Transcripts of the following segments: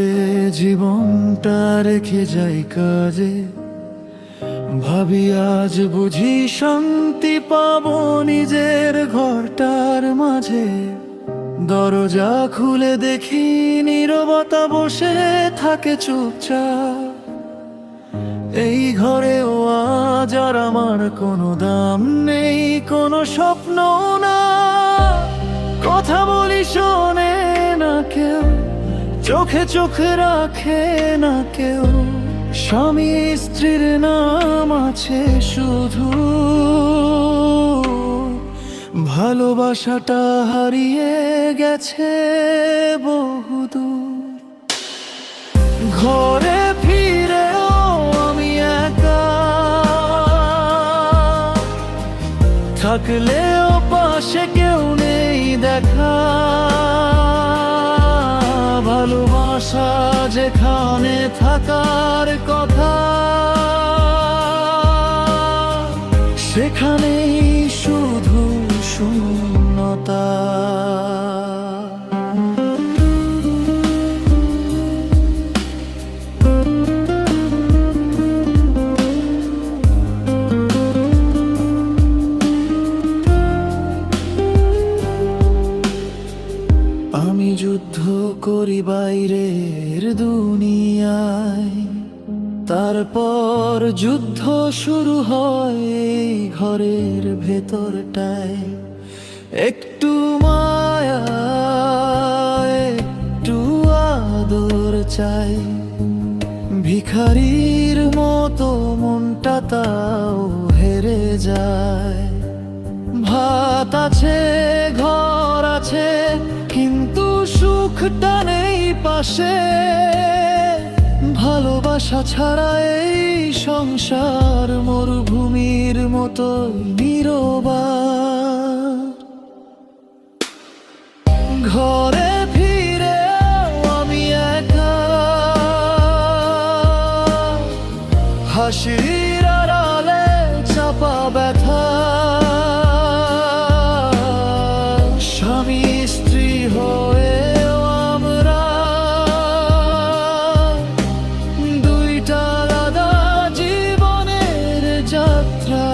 করে জীবনটা রেখে যাই কাজে, ভাবি আজ বুঝি শান্তি পাবো নিজের ঘরটার মাঝে। দরজা খুলে দেখি নীরবতা বসে থাকে চুপচাপ। এই ঘরেও আজ আর আমার কোনো দাম নেই, কোনো স্বপ্ন না। কথা বলি শোনে না কেউ, চোখে চোখ রাখে না কেউ। স্বামী স্ত্রীর নাম আছে শুধু, ভালোবাসাটা হারিয়ে গেছে বহুদূর। ঘরে ফিরেও আমি একা, থাকলেও পাশে কেউ নেই দেখা। ভালোবাসা যেখানে থাকার কথা, সেখানেই শুধু শূন্যতা। আমি যুদ্ধ করি বাইরের দুনিয়ায়, তারপর যুদ্ধ শুরু হয় এই ঘরের ভেতরটায়। একটু মায়া, একটু আদর চাই। ভিখারির মতো মনটা তাও হেরে যায়। ভাত আছে, ঘর আছে, কিন্তু সুখটা নেই পাশে। ভালোবাসা ছাড়া এই সংসার মরুভূমির মতো নীরবাদ। ঘরে ফিরে আমি একা, হাসির আড়ালে চাপা ব্যথা। স্বামী স্ত্রী হয়েও আমরা দুইটা আলাদা জীবনের যাত্রা।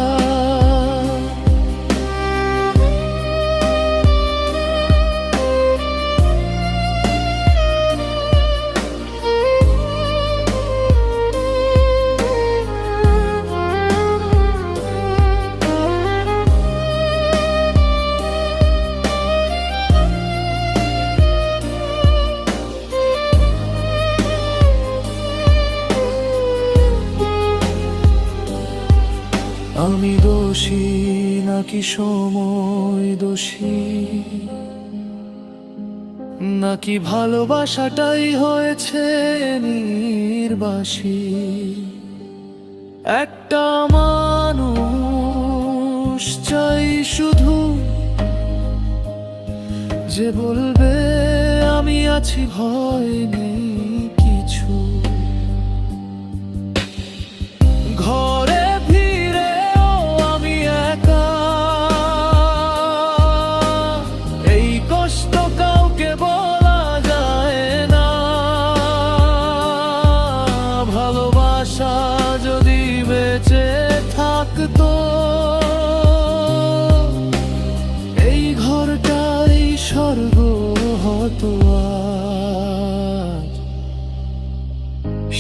আমি দোষী নাকি সময় দোষী, নাকি ভালোবাসাটাই হয়েছে নির্বাসী। একটা মানুষ চাই শুধু, যে বলবে আমি আছি, ভয় নেই কিছু। ঘরে যদি বেঁচে থাকতো, এই ঘরটাই স্বর্গ হতো আজ।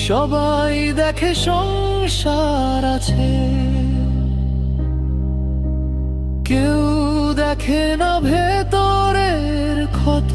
সবাই দেখে সংসার আছে, কেউ দেখে না ভেতরের ক্ষত।